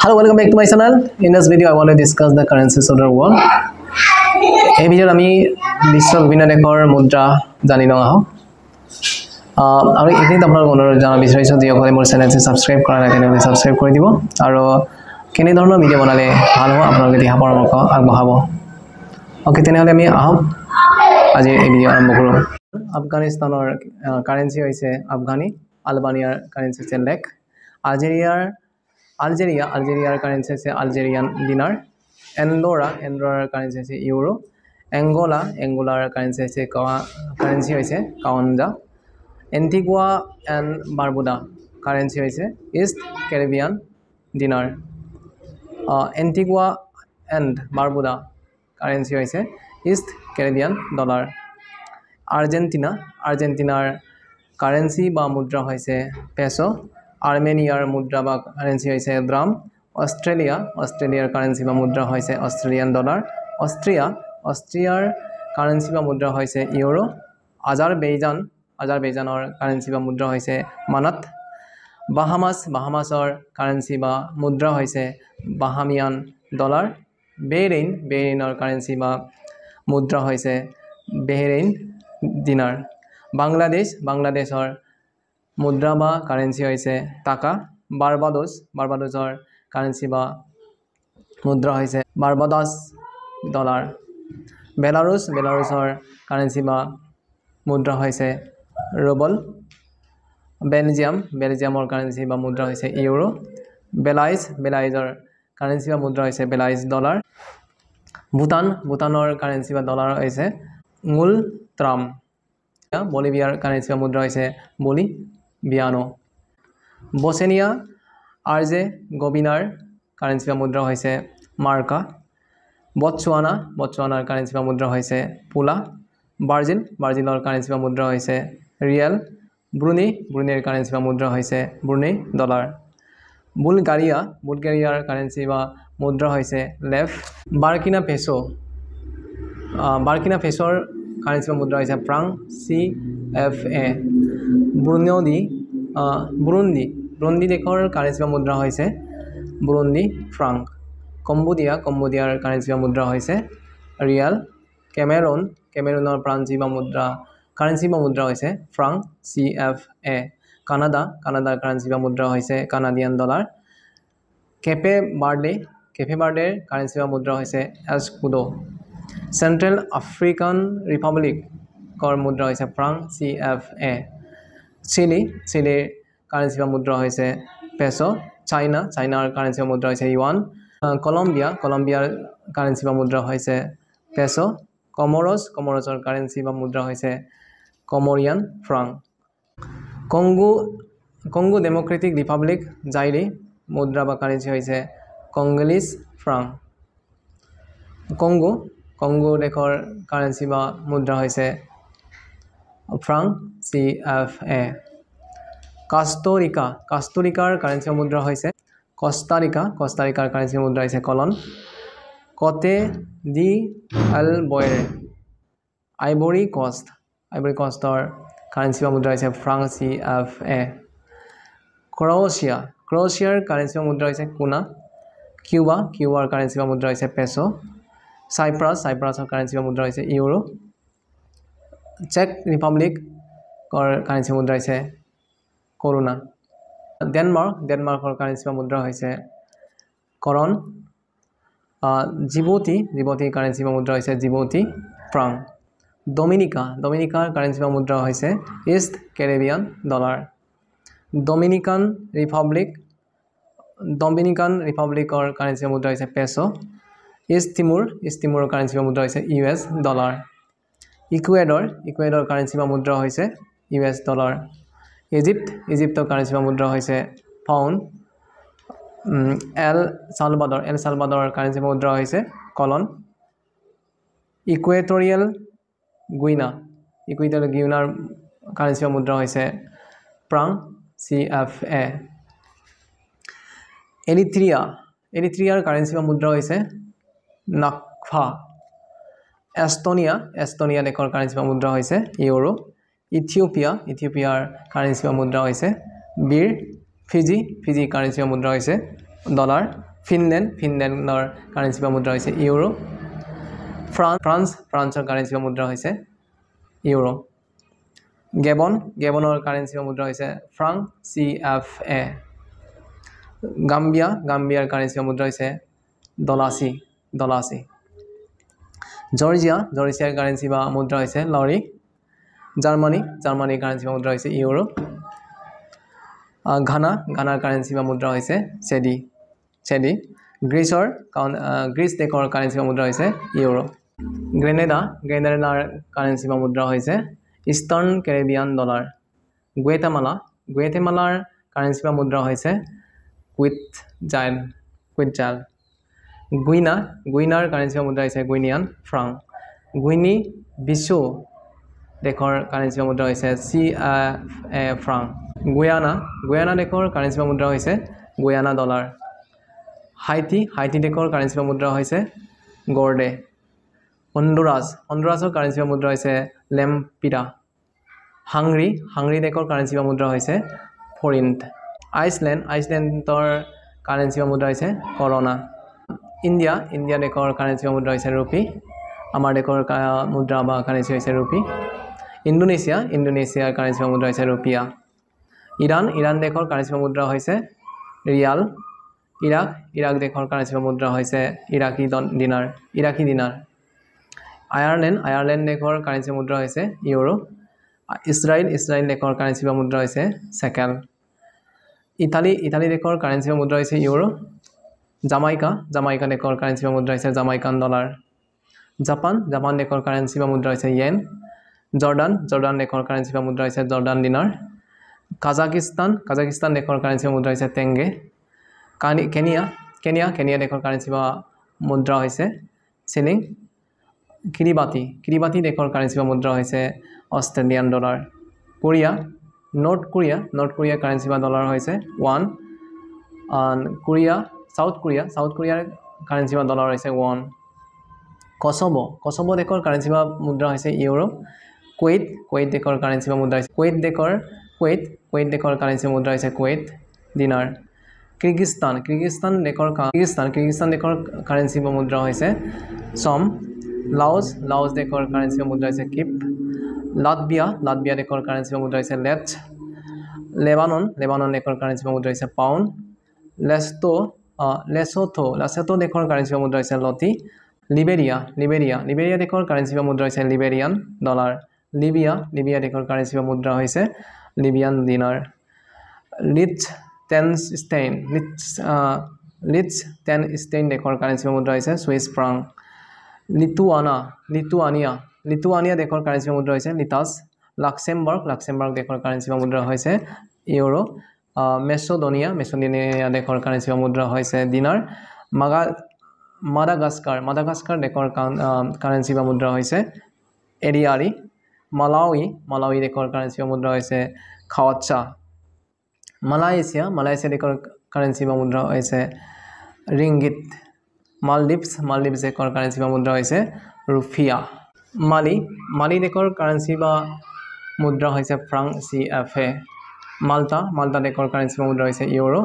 Hello, welcome back to my channel. In this video, I want to discuss the currencies of the world. এই ভিডিওত আমি বিশ্বৰ বিভিন্ন দেশৰ মুদ্ৰা জানি লওঁ আহক আৰু এইখিনিত আপোনালোকক অনুৰোধ জনাব বিচাৰিছোঁ যিসকলে মোৰ চেনেলটো ছাবস্ক্ৰাইব কৰা নাই তেনেহ'লে ছাবস্ক্ৰাইব কৰি দিব আৰু কেনে ধৰণৰ ভিডিও বনালে ভাল হ'ব আপোনালোকে দিহা পৰামৰ্শ আগবঢ়াব ওকে তেনেহ'লে আমি আহক আজি এই ভিডিও আৰম্ভ কৰোঁ আফগানিস্তানৰ কাৰেন্সি হৈছে আফগানি আলবানিয়াৰ কাৰেন্সি হৈছে লেক আলজেৰিয়াৰ কাৰেন্সি হৈছে আলজেৰিয়ান দিনাৰ এণ্ডোৰাৰ কাৰেন্সি হৈছে ইউৰো এংগোলাৰ কাৰেন্সি হৈছে কাৱাণ্ডা এণ্টিগুৱা এণ্ড বাৰ্বুডা কাৰেন্সি হৈছে ইষ্ট কেৰিবিয়ান দিনাৰ এণ্টিগুৱা এণ্ড বাৰ্বুডা কাৰেন্সি হৈছে ইষ্ট কেৰিবিয়ান ডলাৰ আৰ্জেণ্টিনাৰ কাৰেন্সি বা মুদ্ৰা হৈছে পেছো আৰ্মেনিয়াৰ মুদ্ৰা বা কাৰেন্সি হৈছে ড্ৰাম অষ্ট্ৰেলিয়াৰ কাৰেন্সি বা মুদ্ৰা হৈছে অষ্ট্ৰেলিয়ান ডলাৰ অষ্ট্ৰিয়াৰ কাৰেন্সি বা মুদ্ৰা হৈছে ইউৰো আজাৰবেইজানৰ কাৰেন্সি বা মুদ্ৰা হৈছে মানাত বাহামাছৰ কাৰেন্সি বা মুদ্ৰা হৈছে বাহামিয়ান ডলাৰ বেহৰেইনৰ কাৰেন্সি বা মুদ্ৰা হৈছে বেহৰেইন দিনাৰ বাংলাদেশৰ মুদ্ৰা বা কাৰেন্সি হৈছে টাকা বাৰ্বাডোছৰ কাৰেন্সি বা মুদ্ৰা হৈছে বাৰ্বাডাছ ডলাৰ বেলাৰুছৰ কাৰেন্সি বা মুদ্ৰা হৈছে ৰুবল বেলজিয়ামৰ কাৰেন্সি বা মুদ্ৰা হৈছে ইউৰো বেলাইজৰ কাৰেন্সি বা মুদ্ৰা হৈছে বেলাইজ ডলাৰ ভূটানৰ কাৰেন্সি বা ডলাৰ হৈছে ট্ৰাম বলিভিয়াৰ কাৰেন্সি বা মুদ্ৰা হৈছে বলিভিয়ানো বচেনিয়া আৰ্জেগোভিনাৰ কাৰেন্সি বা মুদ্ৰা হৈছে মাৰ্কা বটছৱানাৰ কাৰেন্সি বা মুদ্ৰা হৈছে পোলা ব্ৰাজিলৰ কাৰেন্সি বা মুদ্ৰা হৈছে ৰিয়েল ব্ৰুনেইৰ কাৰেন্সি বা মুদ্ৰা হৈছে ব্ৰুনেই ডলাৰ বুলগেৰিয়াৰ কাৰেন্সি বা মুদ্ৰা হৈছে লেভ বাৰ্কিনা ফেছৰ কাৰেন্সি বা মুদ্ৰা হৈছে ফ্ৰাংক CFA বুৰুণ্ডি দেশৰ কাৰেন্সি বা মুদ্ৰা হৈছে বুৰুণ্ডি ফ্ৰাংক কম্বোডিয়াৰ কাৰেন্সি বা মুদ্ৰা হৈছে ৰিয়াল কেমেৰুনৰ কাৰেন্সি বা মুদ্ৰা হৈছে ফ্ৰাংক CFA কানাডাৰ কাৰেন্সি বা মুদ্ৰা হৈছে কানাডিয়ান ডলাৰ কেপে বাৰ্ডেৰ কাৰেন্সি বা মুদ্ৰা হৈছে এস্কুডো চেণ্ট্ৰেল আফ্ৰিকান ৰিপাব্লিকৰ মুদ্ৰা হৈছে ফ্ৰাংক CFA চিলিৰ কাৰেন্সি বা মুদ্ৰা হৈছে পেছো চাইনাৰ কাৰেন্সি বা মুদ্ৰা হৈছে ইউৱান কলম্বিয়াৰ কাৰেন্সি বা মুদ্ৰা হৈছে পেছো কমৰছৰ কাৰেন্সি বা মুদ্ৰা হৈছে কমৰিয়ান ফ্ৰাংক কংগো ডেমক্ৰেটিক ৰিপাব্লিক জাইৰি মুদ্ৰা বা কাৰেন্সি হৈছে কংগোলিছ ফ্ৰাংক কংগো দেশৰ কাৰেন্সি বা মুদ্ৰা হৈছে ফ্ৰাংক CFA কাষ্টোৰিকাৰ কাৰেন্সি বা মুদ্ৰা হৈছে কষ্টাৰিকাৰ কাৰেন্সি বা মুদ্ৰা হৈছে কলন কটে ডি এলবয়েৰ আইভৰি কষ্টৰ কাৰেন্সি বা মুদ্ৰা হৈছে ফ্ৰাংক CFA ক্ৰ'এছিয়াৰ কাৰেন্সি বা মুদ্ৰা হৈছে কুনা কিউবাৰ কাৰেন্সি বা মুদ্ৰা হৈছে পেছো চাইপ্ৰাছৰ কাৰেন্সি বা মুদ্ৰা হৈছে ইউৰো চেক ৰিপাব্লিকৰ কাৰেন্সি মুদ্ৰা হৈছে কৰোনা ডেনমাৰ্কৰ কাৰেন্সি বা মুদ্ৰা হৈছে কৰণ জিবুটিৰ কাৰেন্সি বা মুদ্ৰা হৈছে জিবুটি ফ্ৰাংক ডমিনিকাৰ কাৰেন্সি বা মুদ্ৰা হৈছে ইষ্ট কেৰিবিয়ান ডলাৰ ডমিনিকান ৰিপাব্লিকৰ কাৰেন্সি বা মুদ্ৰা হৈছে পেছো ইষ্ট তিমুৰৰ কাৰেন্সি বা মুদ্ৰা হৈছে US ডলাৰ ইকুৱেডৰ কাৰেন্সি বা মুদ্ৰা হৈছে US ডলাৰ ইজিপ্তৰ কাৰেন্সি বা মুদ্ৰা হৈছে পাউণ্ড এল চালভাডৰৰ কাৰেন্সি বা মুদ্ৰা হৈছে কলন ইকুৱেটৰিয়েল গিউনাৰ কাৰেন্সি বা মুদ্ৰা হৈছে ফ্ৰাংক CFA এৰিট্ৰিয়াৰ কাৰেন্সি বা মুদ্ৰা হৈছে নাকফা এস্তোনিয়া দেশৰ কাৰেন্সি বা মুদ্ৰা হৈছে ইউৰো ইথিওপিয়াৰ কাৰেন্সি বা মুদ্ৰা হৈছে বিৰ ফিজি কাৰেন্সি বা মুদ্ৰা হৈছে ডলাৰ ফিনলেণ্ডৰ কাৰেন্সি বা মুদ্ৰা হৈছে ইউৰো ফ্ৰান্সৰ কাৰেন্সি বা মুদ্ৰা হৈছে ইউৰো গেবনৰ কাৰেন্সি বা মুদ্ৰা হৈছে ফ্ৰাংক CFA গাম্বিয়াৰ কাৰেন্সি বা মুদ্ৰা হৈছে ডলাচি জৰ্জিয়াৰ কাৰেন্সি বা মুদ্ৰা হৈছে লৰি জাৰ্মানীৰ কাৰেন্সি বা মুদ্ৰা হৈছে ইউৰো ঘানাৰ কাৰেন্সি বা মুদ্ৰা হৈছে চেডি গ্ৰীচ দেশৰ কাৰেন্সি বা মুদ্ৰা হৈছে ইউৰো গ্ৰেনেডাৰ কাৰেন্সি বা মুদ্ৰা হৈছে ইষ্টাৰ্ণ কেৰিবিয়ান ডলাৰ গুৱেটেমালাৰ কাৰেন্সি বা মুদ্ৰা হৈছে কুইটজাইল গুইনাৰ কাৰেন্সি বা মুদ্ৰা হৈছে গুইনিয়ান ফ্ৰাংক গুইনি বিছো দেশৰ কাৰেন্সি বা মুদ্ৰা হৈছে CFA ফ্ৰাংক গুয়ানা দেশৰ কাৰেন্সি বা মুদ্ৰা হৈছে গুয়ানা ডলাৰ হাইটি দেশৰ কাৰেন্সি বা মুদ্ৰা হৈছে গৰ্ডে হণ্ডুৰাছৰ কাৰেন্সি বা মুদ্ৰা হৈছে লেম্পিৰা হাংৰি দেশৰ কাৰেন্সি বা মুদ্ৰা হৈছে ফৰিণ্ট আইচলেণ্ডৰ কাৰেন্সি বা মুদ্ৰা হৈছে কৰনা ইণ্ডিয়া দেশৰ কাৰেন্সি বা মুদ্ৰা হৈছে ৰুপি আমাৰ দেশৰ মুদ্ৰা বা কাৰেন্সি হৈছে ৰুপি ইণ্ডোনেছিয়াৰ কাৰেন্সি বা মুদ্ৰা হৈছে ৰুপিয়া ইৰাণ দেশৰ কাৰেন্সি বা মুদ্ৰা হৈছে ৰিয়াল ইৰাক দেশৰ কাৰেন্সি বা মুদ্ৰা হৈছে ইৰাকী দিনাৰ আয়াৰলেণ্ড দেশৰ কাৰেন্সি মুদ্ৰা হৈছে ইউৰো ইজৰাইল দেশৰ কাৰেন্সি বা মুদ্ৰা হৈছে চেকেল ইটালী দেশৰ কাৰেন্সি বা মুদ্ৰা হৈছে ইউৰো জামাইকা দেশৰ কাৰেন্সি বা মুদ্ৰা হৈছে জামাইকান ডলাৰ জাপান দেশৰ কাৰেন্সি বা মুদ্ৰা হৈছে য়েন জৰ্ডান দেশৰ কাৰেন্সি বা মুদ্ৰা হৈছে জৰ্ডান দিনাৰ কাজাকিস্তান দেশৰ কাৰেন্সি বা মুদ্ৰা হৈছে টেংগে কেনিয়া দেশৰ কাৰেন্সি বা মুদ্ৰা হৈছে চিলিং কিৰিবাতি দেশৰ কাৰেন্সি বা মুদ্ৰা হৈছে অষ্ট্ৰেলিয়ান ডলাৰ নৰ্থ কোৰিয়াৰ কাৰেন্সি বা ডলাৰ হৈছে ওৱান সাউথ কোৰিয়াৰ কাৰেন্সি বা ডলাৰ হৈছে ওৱান কছবো দেশৰ কাৰেন্সি বা মুদ্ৰা হৈছে ইউৰো কুৱেইট দেশৰ কাৰেন্সি বা মুদ্ৰা হৈছে কুৱেইট দেশৰ কাৰেন্সি মুদ্ৰা হৈছে কুৱেইট দিনাৰ কিৰ্গিস্তান দেশৰ কাৰেন্সি বা মুদ্ৰা হৈছে চম লাওছ দেশৰ কাৰেন্সি বা মুদ্ৰা হৈছে কিপ লাটভিয়া দেশৰ কাৰেন্সি বা মুদ্ৰা হৈছে লেটছ লেবানন দেশৰ কাৰেন্সি বা মুদ্ৰা হৈছে পাউণ্ড লেছথো দেশৰ কাৰেন্সি বা মুদ্ৰা হৈছে লটি লিবেৰিয়া দেশৰ কাৰেন্সি বা মুদ্ৰা হৈছে লিবেৰিয়ান ডলাৰ লিবিয়া দেশৰ কাৰেন্সি বা মুদ্ৰা হৈছে লিবিয়ান দিনাৰ লিটছটেনষ্টেইন দেশৰ কাৰেন্সি বা মুদ্ৰা হৈছে সুইচ ফ্ৰাংক লিটুৱানিয়া দেশৰ কাৰেন্সি বা মুদ্ৰা হৈছে লিটাছ লাক্সেমবাৰ্গ দেশৰ কাৰেন্সি বা মুদ্ৰা হৈছে ইউৰো মেচডনিয়া দেশৰ কাৰেন্সি বা মুদ্ৰা হৈছে দিনাৰ মাডাগাস্কাৰ দেশৰ কাৰেন্সি বা মুদ্ৰা হৈছে এৰিয়াৰি মালাউই দেশৰ কাৰেন্সি বা মুদ্ৰা হৈছে খাৱাচ্চা মালয়েছিয়া দেশৰ কাৰেন্সি বা মুদ্ৰা হৈছে ৰিংগিত মালদ্বীপছ দেশৰ কাৰেন্সি বা মুদ্ৰা হৈছে ৰুফিয়া মালি দেশৰ কাৰেন্সি বা মুদ্ৰা হৈছে ফ্ৰাংক CFA মাল্টা দেশৰ কাৰেন্সি বা মুদ্ৰা হৈছে ইউৰো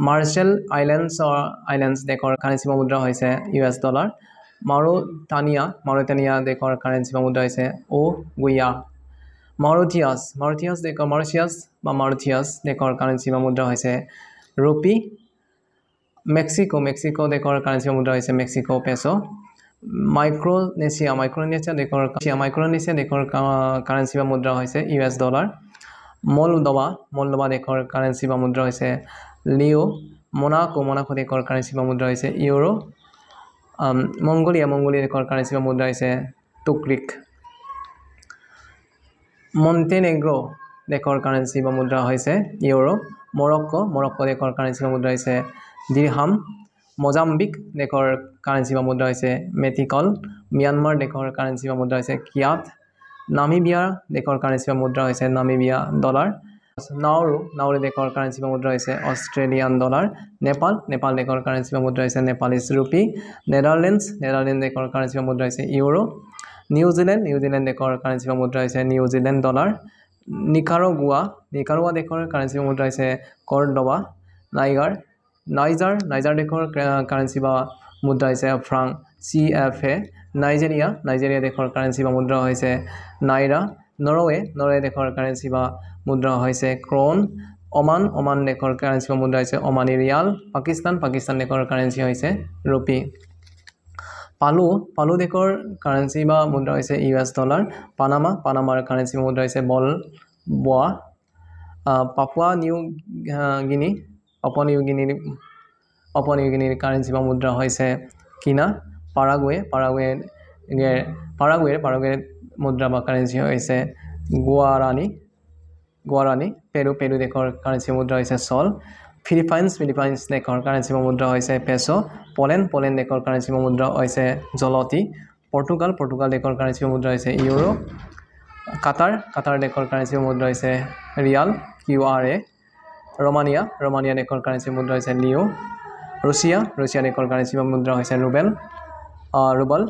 মাৰ্শ্বেল আইলেণ্ডছ দেশৰ কাৰেন্সি বা মুদ্ৰা হৈছে US ডলাৰ মাউৰিটানিয়া দেশৰ কাৰেন্সি বা মুদ্ৰা হৈছে গুয়া মৰিচিয়াছ দেশৰ কাৰেন্সি বা মুদ্ৰা হৈছে ৰুপি মেক্সিকো দেশৰ কাৰেন্সি বা মুদ্ৰা হৈছে মেক্সিকো পেছো মাইক্ৰনেছিয়া দেশৰ কাৰেন্সি বা মুদ্ৰা হৈছে US ডলাৰ মলডোভা দেশৰ কাৰেন্সি বা মুদ্ৰা হৈছে লিও মোনাকো দেশৰ কাৰেন্সি বা মুদ্ৰা হৈছে ইউৰো মংগোলিয়া দেশৰ কাৰেন্সি বা মুদ্ৰা হৈছে টুক্ৰিক মণ্টেনেগ্ৰো দেশৰ কাৰেন্সি বা মুদ্ৰা হৈছে ইউৰো মৰক্কো দেশৰ কাৰেন্সি বা মুদ্ৰা হৈছে দিৰহাম মোজাম্বিক দেশৰ কাৰেন্সি বা মুদ্ৰা হৈছে মেটিকল ম্যানমাৰ দেশৰ কাৰেন্সি বা মুদ্ৰা হৈছে কিয়াত নামিবিয়া দেশৰ কাৰেন্সি বা মুদ্ৰা হৈছে নামিবিয়া ডলাৰ নাউৰু দেশৰ কাৰেন্সি বা মুদ্ৰা হৈছে অষ্ট্ৰেলিয়ান ডলাৰ নেপাল দেশৰ কাৰেন্সি বা মুদ্ৰা হৈছে নেপালিছ ৰুপি নেদাৰলেণ্ডছ দেশৰ কাৰেন্সি বা মুদ্ৰা হৈছে ইউৰো নিউজিলেণ্ড দেশৰ কাৰেন্সি বা মুদ্ৰা হৈছে নিউজিলেণ্ড ডলাৰ নিকাৰাগুৱা দেশৰ কাৰেন্সি বা মুদ্ৰা হৈছে কৰ্ডোবা নাইজাৰ দেশৰ কাৰেন্সি বা মুদ্ৰা হৈছে ফ্ৰাংক CFA নাইজেৰিয়া দেশৰ কাৰেন্সি বা মুদ্ৰা হৈছে নাইৰা নৰৱে দেশৰ কাৰেন্সি বা মুদ্ৰা হৈছে ক্ৰন ওমান দেশৰ কাৰেন্সি বা মুদ্ৰা হৈছে ওমানী ৰিয়াল পাকিস্তান দেশৰ কাৰেন্সি হৈছে ৰুপি পালু দেশৰ কাৰেন্সি বা মুদ্ৰা হৈছে US ডলাৰ পানামাৰ কাৰেন্সি বা মুদ্ৰা হৈছে বোৱা পাপুৱা নিউ গিনিৰ কাৰেন্সি বা মুদ্ৰা হৈছে কিনা পাৰাগুৱেৰ মুদ্ৰা বা কাৰেন্সি হৈছে গুৱাৰাণী পেৰু দেশৰ কাৰেন্সি মুদ্ৰা হৈছে চল ফিলিপাইন্স দেশৰ কাৰেন্সি বা মুদ্ৰা হৈছে পেছো পোলেণ্ড দেশৰ কাৰেন্সি বা মুদ্ৰা হৈছে জলতি পৰ্তুগাল দেশৰ কাৰেন্সি বা মুদ্ৰা হৈছে ইউৰো কাটাৰ দেশৰ কাৰেন্সি বা মুদ্ৰা হৈছে ৰিয়াল QRA ৰোমানিয়া দেশৰ কাৰেন্সি মুদ্ৰা হৈছে লিও ৰুছিয়া দেশৰ কাৰেন্সি বা মুদ্ৰা হৈছে ৰুবল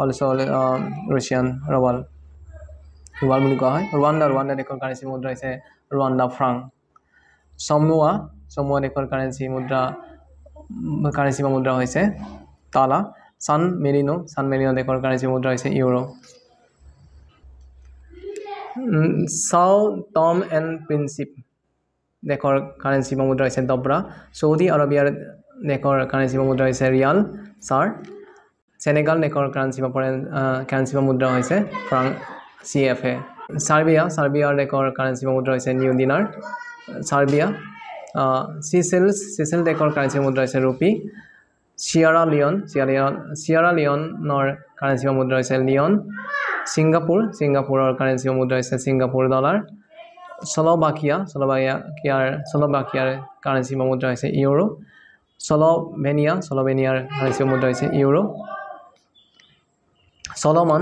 অলসো ৰাছিয়ান ৰুবল বুলি কোৱা হয় ৰুৱাণ্ডা দেশৰ কাৰেন্সি মুদ্ৰা হৈছে ৰুৱাণ্ডা ফ্ৰাংক সমোৱা দেশৰ কাৰেন্সি বা মুদ্ৰা হৈছে তালা সান মেৰিনো দেশৰ কাৰেন্সি মুদ্ৰা হৈছে ইউৰো সাও টম এণ্ড প্ৰিন্সিপ দেশৰ কাৰেন্সি বা মুদ্ৰা হৈছে ডব্ৰা সৌদি আৰবিয়াৰ দেশৰ কাৰেন্সি বা মুদ্ৰা হৈছে ৰিয়াল সাৰ সেনেগাল দেশৰ কাৰেন্সি বা মুদ্ৰা হৈছে ফ্ৰাংক CFA সাৰ্বিয়াৰ দেশৰ কাৰেন্সি বা মুদ্ৰা হৈছে নিউ দিনাৰ সাৰ্বিয়া চিচেল দেশৰ কাৰেন্সি বা মুদ্ৰা হৈছে ৰুপি চিয়েৰা লিঅনৰ কাৰেন্সি বা মুদ্ৰা হৈছে লিঅন ছিংগাপুৰৰ কাৰেন্সি বা মুদ্ৰা হৈছে ছিংগাপুৰ ডলাৰ স্লোভাকিয়াৰ কাৰেন্সি বা মুদ্ৰা হৈছে ইউৰো স্লোভেনিয়াৰ কাৰেন্সি বা মুদ্ৰা হৈছে ইউৰো সলোমন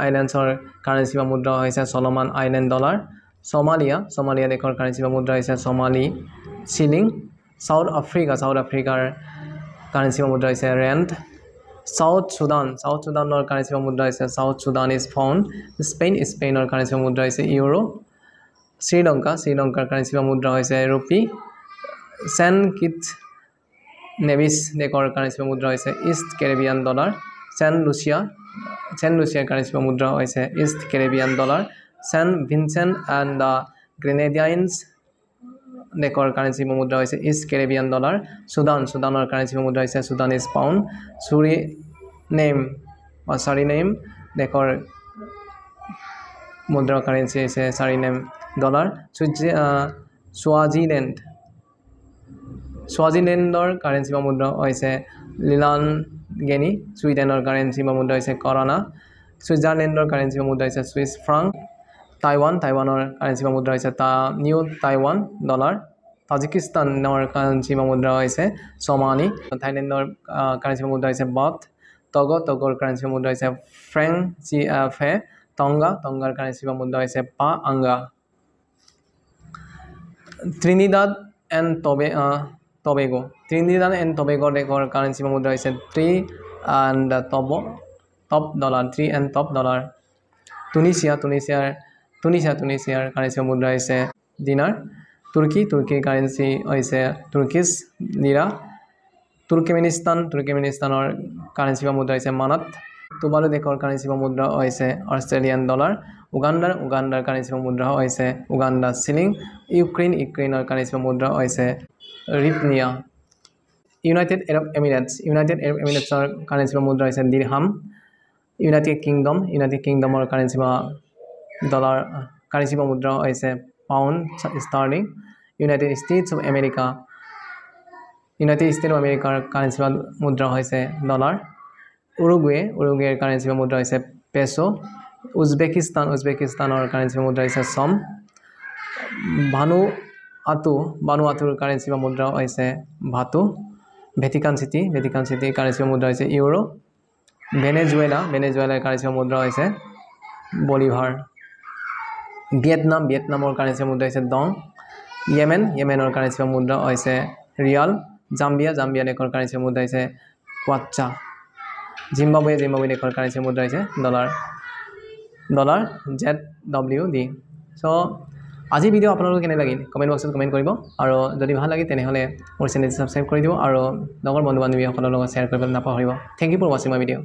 আইলেণ্ডছৰ কাৰেন্সি বা মুদ্ৰা হৈছে সলোমন আইলেণ্ড ডলাৰ সোমালিয়া দেশৰ কাৰেন্সি বা মুদ্ৰা হৈছে সোমালি শিলিং সাউথ আফ্ৰিকাৰ কাৰেন্সি বা মুদ্ৰা হৈছে ৰেণ্ড সাউথ সুদানৰ কাৰেন্সি বা মুদ্ৰা হৈছে সাউথ সুদানিজ পাউণ্ড স্পেইনৰ কাৰেন্সি বা মুদ্ৰা হৈছে ইউৰো শ্ৰীলংকাৰ কাৰেন্সি বা মুদ্ৰা হৈছে ৰুপি চেণ্ট কিটছ নেভিছ দেশৰ কাৰেন্সি বা মুদ্ৰা হৈছে ইষ্ট কেৰিবিয়ান ডলাৰ চেণ্ট লুচিয়াৰ কাৰেন্সি বা মুদ্ৰা হৈছে East Caribbean dollar Saint Vincent and the Grenadines দেশৰ কাৰেন্সি বা মুদ্ৰা হৈছে ইষ্ট কেৰিবিয়ান ডলাৰ সুদানৰ কাৰেন্সি বা মুদ্ৰা হৈছে সুদানিজ পাউণ্ড চাৰিনেম দেশৰ মুদ্ৰাৰ কাৰেন্সি হৈছে চাৰিনেম ডলাৰ সোৱাজিলেণ্ডৰ কাৰেন্সি বা মুদ্ৰা হৈছে লিলানগেনি ছুইডেনৰ কাৰেন্সি বা মুদ্ৰা হৈছে কৰনা ছুইজাৰলেণ্ডৰ কাৰেন্সি বা মুদ্ৰা হৈছে ছুইছ ফ্ৰাংক টাইৱানৰ কাৰেন্সি বা মুদ্ৰা হৈছে নিউ টাইৱান ডলাৰ তাজিকিস্তানৰ কাৰেন্সি বা মুদ্ৰা হৈছে চমানি থাইলেণ্ডৰ কাৰেন্সি বা মুদ্ৰা হৈছে বাট টগৰ কাৰেন্সি বা মুদ্ৰা হৈছে ফ্ৰেংক CFA টংগাৰ কাৰেন্সি বা মুদ্ৰা হৈছে pa'anga Trinidad and Tobago দেশৰ কাৰেন্সি বা মুদ্ৰা হৈছে ট্ৰি এণ্ড টপ ডলাৰ টুনিছিয়াৰ কাৰেন্সি বা মুদ্ৰা হৈছে দিনাৰ তুৰ্কীৰ কাৰেন্সি হৈছে তুৰ্কিছ লিৰা তুৰ্কমেনিস্তানৰ কাৰেন্সি বা মুদ্ৰা হৈছে মানাত টুভালু দেশৰ কাৰেন্সি বা মুদ্ৰা হৈছে অষ্ট্ৰেলিয়ান ডলাৰ উগাণ্ডাৰ কাৰেন্সি বা মুদ্ৰা হৈছে উগাণ্ডা শিলিং ইউক্ৰেইনৰ কাৰেন্সি বা মুদ্ৰা হৈছে ৰিপনিয়া ইউনাইটেড আৰব এমিৰেটছৰ কাৰেন্সি বা মুদ্ৰা হৈছে দিৰহাম ইউনাইটেড কিংডমৰ কাৰেন্সি বা মুদ্ৰা হৈছে pound sterling United states of আমেৰিকাৰ কাৰেন্সি বা মুদ্ৰা হৈছে ডলাৰ উৰুগুৱেৰ কাৰেন্সি বা মুদ্ৰা হৈছে পেছো উজবেকিস্তানৰ কাৰেন্সি বা মুদ্ৰা হৈছে চম ভানুআটুৰ কাৰেন্সি বা মুদ্ৰা হৈছে ভাটু ভেটিকান চিটি কাৰেন্সি বা মুদ্ৰা হৈছে ইউৰো ভেনেজুৱেলাৰ কাৰেন্সি বা মুদ্ৰা হৈছে বলিভাৰ ভিয়েটনামৰ কাৰেন্সি বা মুদ্ৰা হৈছে ডং ইয়েমেনৰ কাৰেন্সি বা মুদ্ৰা হৈছে ৰিয়াল জাম্বিয়া দেশৰ কাৰেন্সি বা মুদ্ৰা হৈছে কোৱাচ্চা জিম্বাবৱে দেশৰ কাৰেন্সি মুদ্ৰা হৈছে ডলাৰ ZWD চ' আজিৰ ভিডিঅ' আপোনালোকৰ কেনে লাগিল কমেণ্ট বক্সত কমেণ্ট কৰিব আৰু যদি ভাল লাগে তেনেহ'লে মোৰ চেনেলটো ছাবস্ক্ৰাইব কৰি দিব আৰু লগৰ বন্ধু বান্ধৱীসকলৰ লগত শ্বেয়াৰ কৰিবলৈ নাপাহৰিব থেংক ইউ ফৰ ৱাচিং মাই ভিডিঅ'